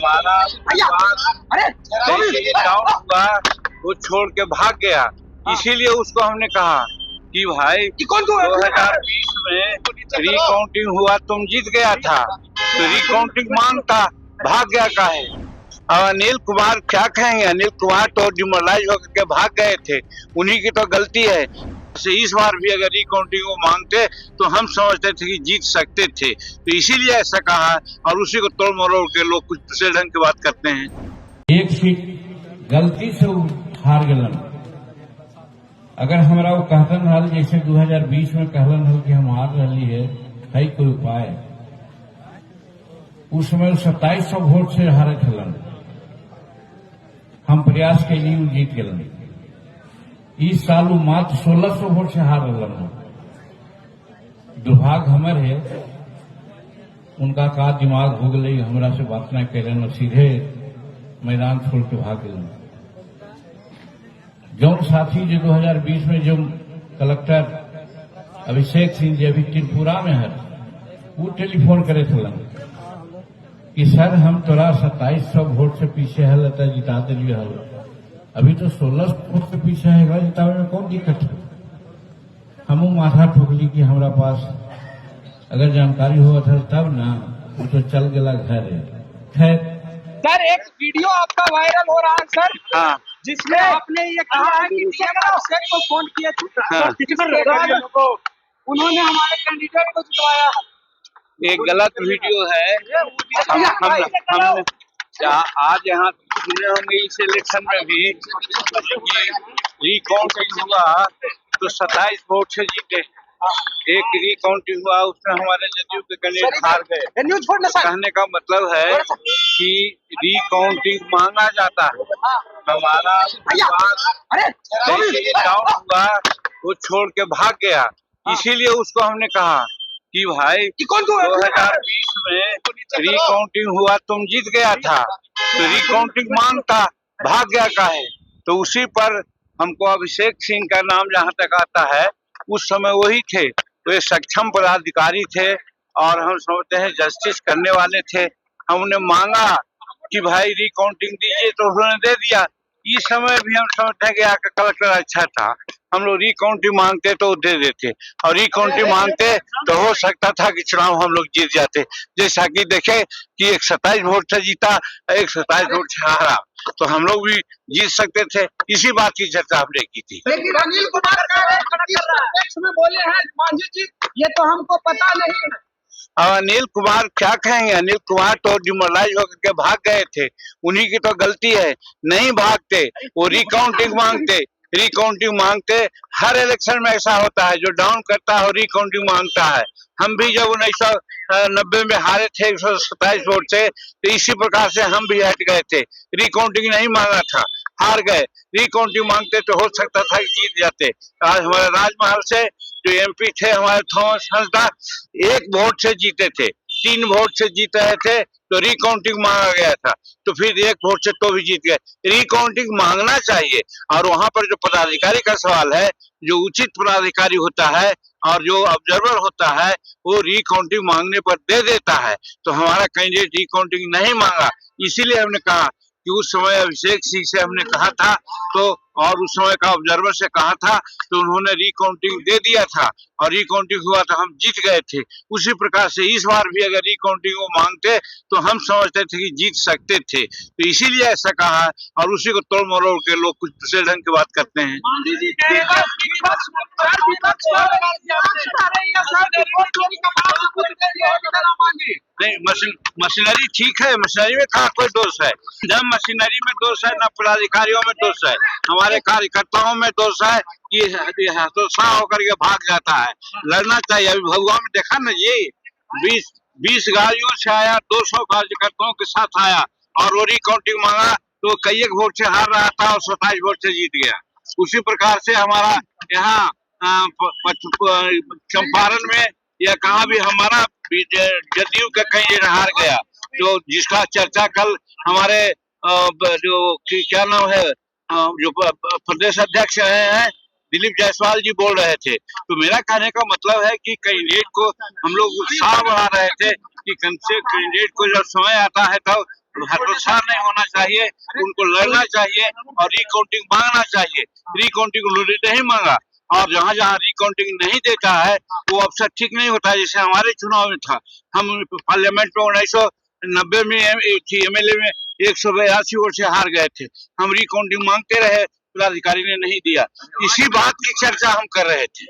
हमारा डाउन हुआ, वो छोड़ के भाग गया। इसीलिए उसको हमने कहा कि भाई 2020 में रिकाउंटिंग हुआ, तुम जीत गया था, तो रिकाउंटिंग मांगता, भाग गया काहे? अब अनिल कुमार क्या कहेंगे? अनिल कुमार तो डिमोरलाइज होकर के भाग गए थे, उन्हीं की तो गलती है। इस बार भी अगर रिकाउंटिंग को मांगते तो हम समझते थे कि जीत सकते थे, तो इसीलिए ऐसा कहा, और उसी को तोड़ मरोड़ के लोग कुछ दूसरे ढंग की बात करते हैं। एक सीट गलती से हार गलन। अगर हमारा वो कहतन हल जैसे 2020 में कहलन हल कि हम हार रही है कोई उपाय, उस समय 2700 वोट से हारे हलन। हम प्रयास के लिए जीत गलन। इस साल वो मात्र 1600 वोट से हार रहा। दुर्भाग्य हमर है, उनका का दिमाग हो गई, हमरा से बात न कैलन और सीधे मैदान छोड़ के भाग गए। जौन साथी जो 2020 में जो कलेक्टर अभिषेक सिंह जी अभी त्रिपुरा में है, वो टेलीफोन करे थे कि सर हम तोरा 2700 वोट से पीछे है, जिता दिलिए हल, अभी तो 1600 वोट से पीछे है, जितावे में कौन दिक्कत है? हम माथा ठोकली कि हमारा पास अगर जानकारी हुआ था तब ना, वो तो चल गया घर है। खैर सर, एक वीडियो आपका वायरल हो रहा है सर, हाँ, जिसमें आपने ये कहा है कि डीएम अभिषेक को फोन किया था, उन्होंने हमारे कैंडिडेट को जितवाया है। एक गलत वीडियो है। हम आज यहाँ सुने होंगे इस इलेक्शन में भी रिकाउंटिंग हुआ तो 27 वोट से जीते। एक रिकाउंटिंग हुआ, उसमें हमारे जदयू के कैंडिडेट हार गए। कहने का मतलब है कि रिकाउंटिंग मांगा जाता है। हमारा डाउन हुआ, वो छोड़ के भाग गया। इसीलिए उसको हमने कहा कि भाई 2020 में रिकाउंटिंग हुआ, तुम जीत गया था, तो रिकाउंटिंग मांगता, भाग गया काहे? तो उसी पर हमको अभिषेक सिंह का नाम जहाँ तक आता है, उस समय वही थे, तो ये सक्षम पदाधिकारी थे और हम समझते हैं जस्टिस करने वाले थे। हमने मांगा कि भाई रिकाउंटिंग दीजिए, तो उन्होंने दे दिया। इस समय भी हम समझते हैं कि आपका कलेक्टर अच्छा था, हम लोग रिकाउंटिंग मांगते तो दे देते, और रिकाउंटिंग मांगते तो हो सकता था कि चुनाव हम लोग जीत जाते। जैसा कि देखे कि एक 27 वोट से जीता, एक 27 वोट से हारा, तो हम लोग भी जीत सकते थे। इसी बात की चर्चा हमने की थी। लेकिन अनिल कुमार में बोले हैं मांझी जी, ये तो हमको पता नहीं है। अब अनिल कुमार क्या कहेंगे? अनिल कुमार तो डिमोरलाइज होकर के भाग गए थे, उन्हीं की तो गलती है। नहीं भागते, वो रिकाउंटिंग मांगते। रिकाउंटिंग मांगते हर इलेक्शन में ऐसा होता है, जो डाउन करता है और रिकाउंटिंग मांगता है। हम भी जब 1990 में हारे थे 127 वोट से, तो इसी प्रकार से हम भी हट गए थे। रिकाउंटिंग नहीं मांगा था, हार गए। रिकाउंटिंग मांगते तो हो सकता था कि जीत जाते। आज हमारे राजमहल से जो एमपी थे हमारे थॉमस हंसदा, 1 वोट से जीते थे, 3 वोट से जीत रहे थे, तो रिकाउंटिंग मांगा गया था, तो फिर 1 वोट से तो भी जीत गए। रिकाउंटिंग मांगना चाहिए, और वहां पर जो पदाधिकारी का सवाल है, जो उचित पदाधिकारी होता है और जो ऑब्जर्वर होता है, वो रिकाउंटिंग मांगने पर दे देता है। तो हमारा कैंडिडेट रिकाउंटिंग नहीं मांगा, इसीलिए हमने कहा कि उस समय अभिषेक सिंह से हमने कहा था, तो और उस समय का ऑब्जर्वर से कहा था, तो उन्होंने रिकाउंटिंग दे दिया था, और रिकाउंटिंग हुआ तो हम जीत गए थे। उसी प्रकार से इस बार भी अगर रिकाउंटिंग को मांगते तो हम समझते थे कि जीत सकते थे, तो इसीलिए ऐसा कहा, और उसी को तोड़ मरोड़ के लोग कुछ दूसरे ढंग की बात करते हैं। नहीं, मशीनरी ठीक है, मशीनरी में कहा कोई दोष है? जब मशीनरी में दोष है, न पदाधिकारियों में दोष है, हमारे कार्यकर्ताओं में दोष है कि हतोत्साह होकर के भाग जाता है। लड़ना चाहिए। अभी भगवान में देखा ना जी, 20 गाड़ियों से आया, 200 कार्यकर्ताओं के साथ आया, और वो रिकाउंटिंग मांगा तो कई एक वोट से हार रहा था और 27 वोट से जीत गया। उसी प्रकार से हमारा यहाँ चंपारण में या कहाँ भी हमारा जदयू का कहीं हार गया, जो जिसका चर्चा कल हमारे जो क्या नाम है, जो प्रदेश अध्यक्ष हैं दिलीप जायसवाल जी बोल रहे थे। तो मेरा कहने का मतलब है कि कैंडिडेट को हम लोग उत्साह बढ़ा रहे थे कि कम से कैंडिडेट को जब समय आता है तब हतोत्साह नहीं होना चाहिए, उनको लड़ना चाहिए और रिकाउंटिंग मांगना चाहिए। रिकाउंटिंग उन्होंने नहीं मांगा और जहाँ जहाँ रिकाउंटिंग नहीं देता है वो अवसर ठीक नहीं होता है। जैसे हमारे चुनाव में था, हम पार्लियामेंट में 1990 में एमएलए में 182 वोट से हार गए थे। हम रिकाउंटिंग मांगते रहे, पदाधिकारी ने नहीं दिया। इसी बात की चर्चा हम कर रहे थे।